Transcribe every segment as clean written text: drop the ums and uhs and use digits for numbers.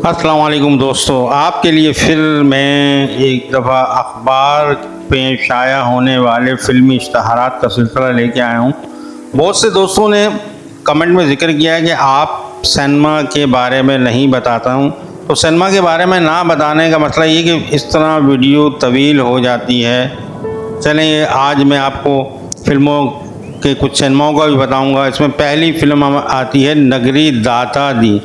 السلام علیکم دوستو، آپ کے لیے پھر میں ایک دفعہ اخبار پہ شائع ہونے والے فلمی اشتہارات کا سلسلہ لے کے آیا ہوں۔ بہت سے دوستوں نے کمنٹ میں ذکر کیا ہے کہ آپ سینما کے بارے میں نہیں بتاتا ہوں، تو سینما کے بارے میں نہ بتانے کا مسئلہ یہ کہ اس طرح ویڈیو طویل ہو جاتی ہے۔ چلیں آج میں آپ کو فلموں کے کچھ سینماؤں کا بھی بتاؤں گا۔ اس میں پہلی فلم آتی ہے نگری داتا دی۔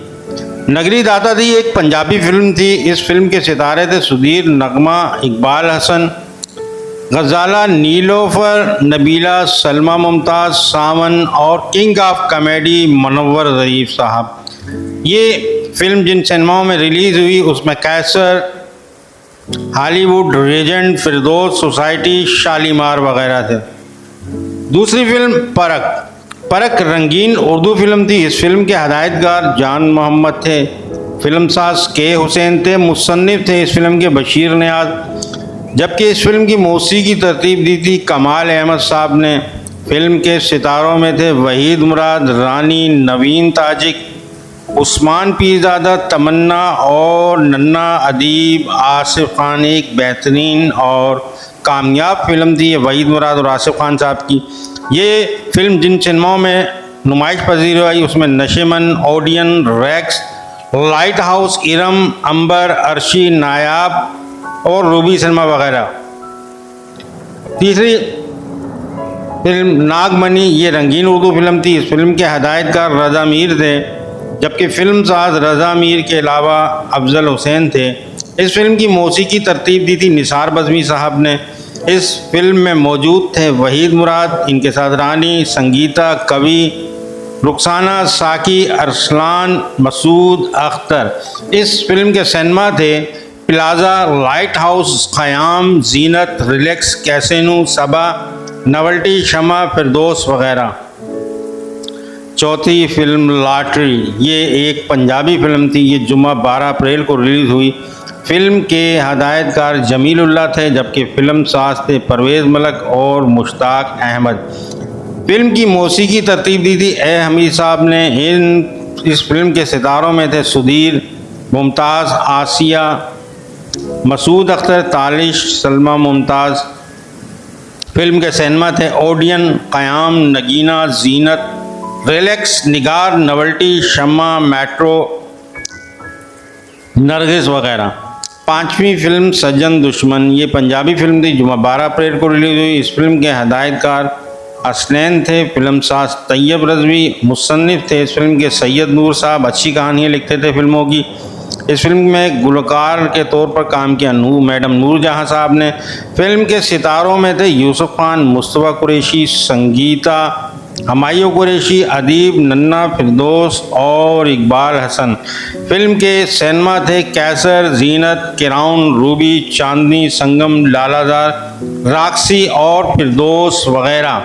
نگری داتا دی ایک پنجابی فلم تھی۔ اس فلم کے ستارے تھے سدھیر، نغمہ، اقبال حسن، غزالہ نیلوفر، نبیلہ، سلمیٰ ممتاز، ساون اور king of comedy Munawar Zarif صاحب۔ یہ فلم جن سینماؤں میں ریلیز ہوئی اس میں کیسر، ہالی would, regent, Firdous society, Shalimar وغیرہ تھے۔ دوسری فلم پرکھ رنگین اردو فلم تھی۔ اس فلم کے ہدایت کار جان محمد تھے، فلم ساز کے حسین تھے، مصنف تھے اس فلم کے بشیر نیاز، جبکہ اس فلم کی موسیقی کی ترتیب دی تھی کمال احمد صاحب نے۔ فلم کے ستاروں میں تھے وحید مراد، رانی، نوین تاجک، عثمان پیرزادہ، تمنا اور ننا ادیب آصف خان۔ ایک بہترین اور کامیاب فلم تھی یہ وحید مراد اور آصف خان صاحب کی۔ یہ فلم جن سینماؤں میں نمائش پذیر ہوئی اس میں نشیمن، ordain, racks, light house, Iram, امبر، عرشی، نایاب اور روبی سنیما وغیرہ۔ تیسری فلم ناگمنی، یہ رنگین اردو فلم تھی۔ اس فلم کے ہدایت کار رضا میر تھے، جبکہ فلم ساز رضا میر کے علاوہ افضل حسین تھے۔ اس فلم کی موسیقی کی ترتیب دی تھی نثار بزمی صاحب نے۔ اس فلم میں موجود تھے وحید مراد، ان کے ساتھ رانی، سنگیتا، کوی، رخسانہ، ساکی، ارسلان، مسعود اختر۔ اس فلم کے سینما تھے پلازا، لائٹ ہاؤس، خیام، زینت، ریلیکس، کیسینو، صبا، نولٹی، شمع، فردوس وغیرہ۔ چوتھی فلم لاٹری، یہ ایک پنجابی فلم تھی۔ یہ جمعہ 12 اپریل کو ریلیز ہوئی۔ فلم کے ہدایت کار جمیل اللہ تھے، جبکہ فلم ساز تھے پرویز ملک اور مشتاق احمد۔ فلم کی موسیقی کی ترتیب دی تھی اے حمید صاحب نے۔ اس فلم کے ستاروں میں تھے سدھیر، ممتاز، آسیہ، مسعود اختر، تالش، سلمیٰ ممتاز۔ فلم کے سینما تھے اوڈین، قیام، نگینہ، زینت، ریلیکس، نگار، نولٹی، شمع، میٹرو، نرگس وغیرہ۔ پانچویں فلم سجن دشمن، یہ پنجابی فلم تھی، جمعہ 12 اپریل کو ریلیز ہوئی۔ اس فلم کے ہدایت کار حسنین تھے، فلم ساز طیب رضوی، مصنف تھے اس فلم کے سید نور صاحب، اچھی کہانیاں لکھتے تھے فلموں کی۔ اس فلم میں گلوکار کے طور پر کام کیا میڈم نور جہاں صاحب نے۔ فلم کے ستاروں میں تھے یوسف خان، مصطفیٰ قریشی، سنگیتا، ہمایوں قریشی، ادیب، ننا، فردوس اور اقبال حسن۔ فلم کے سینما تھے کیسر، زینت، کراؤن، روبی، چاندنی، سنگم، لالہ دار، راکسی اور فردوس وغیرہ۔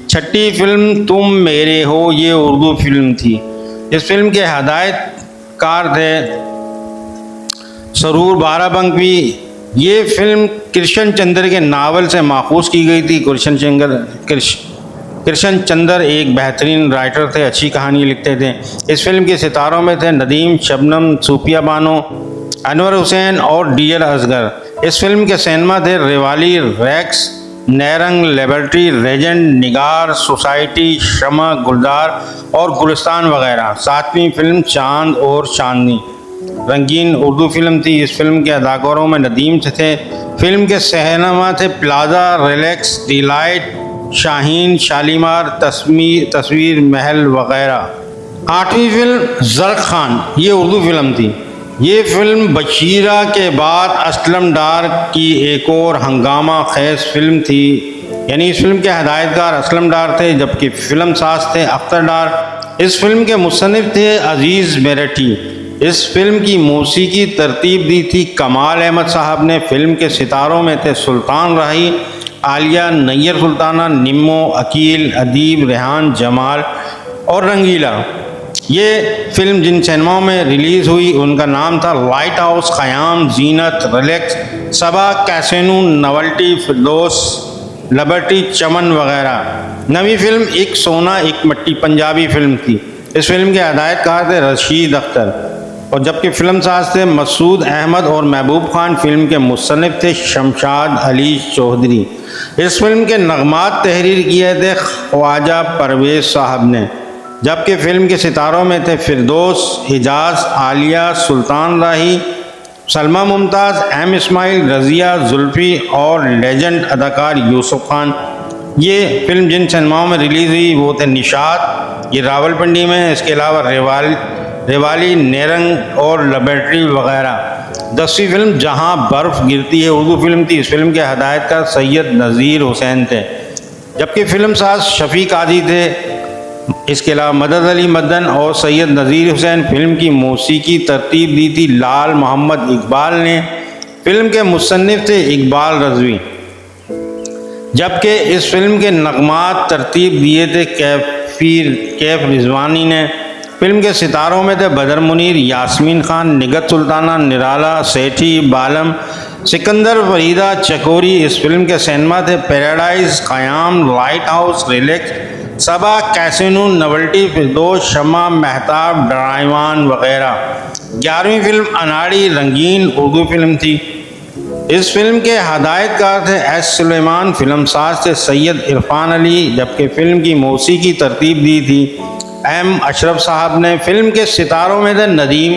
چھٹی فلم تم میرے ہو، یہ اردو فلم تھی۔ اس فلم کے ہدایت کار تھے سرور بارابنکی۔ یہ فلم کرشن چندر کے ناول سے ماخوذ کی گئی تھی۔ کرشن چندر ایک بہترین رائٹر تھے، اچھی کہانی لکھتے تھے۔ اس فلم کے ستاروں میں تھے ندیم، شبنم، صوفیہ بانو، انور حسین اور ڈی ایل اصغر۔ اس فلم کے سینما تھے ریوالی، ریکس، نیرنگ، لیبرٹی، ریجنٹ، نگار، سوسائٹی، شمع، گلدار اور گلستان وغیرہ۔ ساتویں فلم چاند اور چاندنی، رنگین اردو فلم تھی۔ اس فلم کے اداکاروں میں ندیم تھے۔ فلم کے سینما تھے پلازا، ریلیکس، ڈی لائٹ، شاہین، شالیمار، تصویر محل وغیرہ۔ آٹھویں فلم زرق خان، یہ اردو فلم تھی۔ یہ فلم بشیرہ کے بعد اسلم ڈار کی ایک اور ہنگامہ خیز فلم تھی، یعنی اس فلم کے ہدایت کار اسلم ڈار تھے، جبکہ فلم ساز تھے اختر ڈار۔ اس فلم کے مصنف تھے عزیز میرٹھی۔ اس فلم کی موسیقی کی ترتیب دی تھی کمال احمد صاحب نے۔ فلم کے ستاروں میں تھے سلطان راہی، عالیہ، نیر سلطانہ، نمو، عقیل، ادیب، ریحان، جمال اور رنگیلا۔ یہ فلم جن سینماؤں میں ریلیز ہوئی ان کا نام تھا لائٹ ہاؤس، خیام، زینت، ریلیکس، صبا، کیسینو، نولٹی، فردوس، لبرٹی، چمن وغیرہ۔ نویں فلم ایک سونا ایک مٹی، پنجابی فلم تھی۔ اس فلم کے ہدایت کار تھے رشید اختر۔ اور جبکہ فلم ساز تھے مسعود احمد، اور محبوب خان فلم کے مصنف تھے شمشاد علی چودھری۔ اس فلم کے نغمات تحریر کیے تھے خواجہ پرویز صاحب نے، جبکہ فلم کے ستاروں میں تھے فردوس، حجاز، عالیہ، سلطان راہی، سلمیٰ ممتاز، ایم اسماعیل، رضیہ، زلفی اور لیجنڈ اداکار یوسف خان۔ یہ فلم جن سنیماؤں میں ریلیز ہوئی وہ تھے نشاط، یہ راولپنڈی میں ہے، اس کے علاوہ ریوالی، نیرنگ اور لیبارٹری وغیرہ۔ 10ویں فلم جہاں برف گرتی ہے اردو فلم تھی، اس فلم کے ہدایت کار سید نذیر حسین تھے، جبکہ فلم ساز شفیع قاضی تھے۔ اس کے علاوہ مدد علی مدن اور سید نذیر حسین۔ فلم کی موسیقی ترتیب دی تھی لال محمد اقبال نے، فلم کے مصنف تھے اقبال رضوی، جبکہ اس فلم کے نغمات ترتیب دیے تھے کیف رضوانی نے۔ فلم کے ستاروں میں تھے بدر منیر، یاسمین خان، نگہت سلطانہ، نرالا سیٹھی، بالم، سکندر، فریدہ چکوری۔ اس فلم کے سینما تھے پیراڈائز، قیام، لائٹ ہاؤس، ریلیکس، صبا، کیسینو، نوولٹی، فردوس، شمع، مہتاب، ڈرائیوان وغیرہ۔ 11ویں فلم اناڑی رنگین اردو فلم تھی، اس فلم کے ہدایت کار تھے ایس سلیمان، فلم ساز تھے سید عرفان علی، جبکہ فلم کی موسیقی ترتیب دی تھی ایم اشرف صاحب نے۔ فلم کے ستاروں میں تھے ندیم،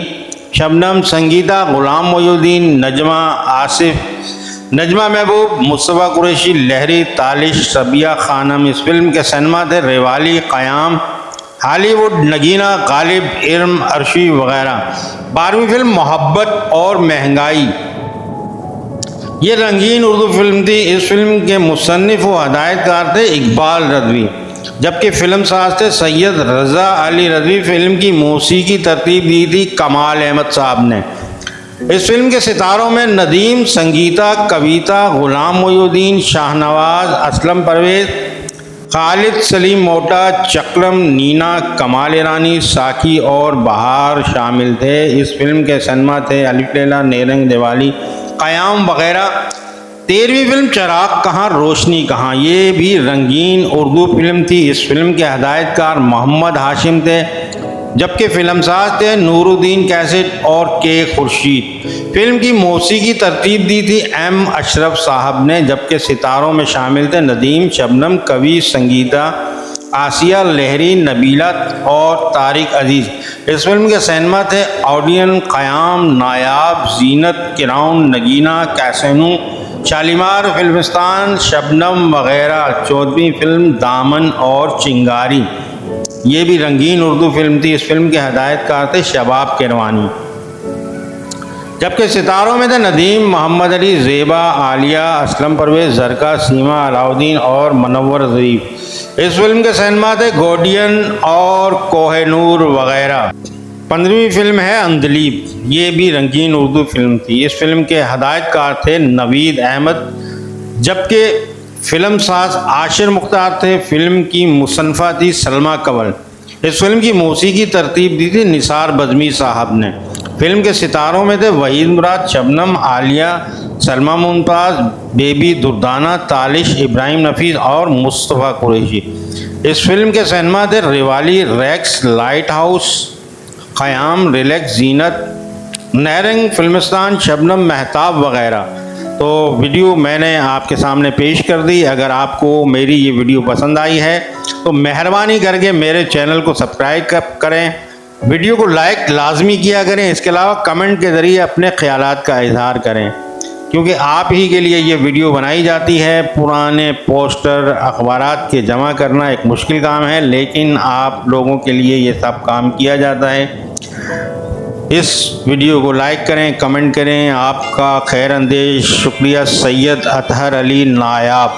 شبنم، سنگیتا، غلام محی الدین، نجمہ آصف، نجمہ محبوب، مصطفیٰ قریشی، لہری، تالش، ربیہ خانم۔ اس فلم کے سینما تھے ریوالی، قیام، ہالی ووڈ، نگینہ، غالب، ارم، عرشی وغیرہ۔ 12ویں فلم محبت اور مہنگائی، یہ رنگین اردو فلم تھی، اس فلم کے مصنف و ہدایت کار تھے اقبال رضوی، جبکہ فلم ساز تھے سید رضا علی رضوی۔ فلم کی موسیقی ترتیب دی تھی کمال احمد صاحب نے۔ اس فلم کے ستاروں میں ندیم، سنگیتا، کویتا، غلام محی الدین، شاہ نواز، اسلم پرویز، خالد سلیم موٹا، چکرم، نینا، کمال ایرانی، ساکھی اور بہار شامل تھے۔ اس فلم کے سینما تھے الف لیلا، نیرنگ، دیوالی، قیام وغیرہ۔ 13ویں فلم چراغ کہاں روشنی کہاں، یہ بھی رنگین اردو فلم تھی، اس فلم کے ہدایت کار محمد ہاشم تھے، جبکہ فلم ساز تھے نور الدین کیسٹ اور کے خورشید۔ فلم کی موسیقی ترتیب دی تھی ایم اشرف صاحب نے، جبکہ ستاروں میں شامل تھے ندیم، شبنم، کوی، سنگیتا، آسیہ، لہری، نبیلہ اور طارق عزیز۔ اس فلم کے سینما تھے آڈین، قیام، نایاب، زینت، کراؤن، نگینہ، کیسینو، شالیمار، فلمستان، شبنم وغیرہ۔ 14ویں فلم دامن اور چنگاری، یہ بھی رنگین اردو فلم تھی، اس فلم کے ہدایت کار تھے شباب کیروانی، جبکہ ستاروں میں تھے ندیم، محمد علی، زیبا، عالیہ، اسلم پرویز، زرکا، سیما، علاؤدین اور منور ظریف۔ اس فلم کے سینما تھے گوڈین اور کوہ نور وغیرہ۔ 15ویں فلم ہے اندلیب، یہ بھی رنگین اردو فلم تھی، اس فلم کے ہدایت کار تھے نوید احمد، جبکہ فلم ساز عاشر مختار تھے۔ فلم کی مصنفہ تھی سلمیٰ کنول، اس فلم کی موسیقی ترتیب دی تھی نثار بزمی صاحب نے۔ فلم کے ستاروں میں تھے وحید مراد، شبنم، عالیہ، سلمیٰ ممتاز، بیبی دردانہ، تالش، ابراہیم نفیس اور مصطفیٰ قریشی۔ اس فلم کے سینما تھے ریوالی، ریکس، لائٹ ہاؤس، قیام، ریلیکس، زینت، نیرنگ، فلمستان، شبنم، مہتاب وغیرہ۔ تو ویڈیو میں نے آپ کے سامنے پیش کر دی۔ اگر آپ کو میری یہ ویڈیو پسند آئی ہے تو مہربانی کر کے میرے چینل کو سبسکرائب کریں، ویڈیو کو لائک لازمی کیا کریں، اس کے علاوہ کمنٹ کے ذریعے اپنے خیالات کا اظہار کریں، کیونکہ آپ ہی کے لیے یہ ویڈیو بنائی جاتی ہے۔ پرانے پوسٹر، اخبارات کے جمع کرنا ایک مشکل کام ہے، لیکن آپ لوگوں کے لیے یہ سب کام کیا جاتا ہے۔ اس ویڈیو کو لائک کریں، کمنٹ کریں۔ آپ کا خیر اندیش شکریہ۔ سید اطہر علی نایاب۔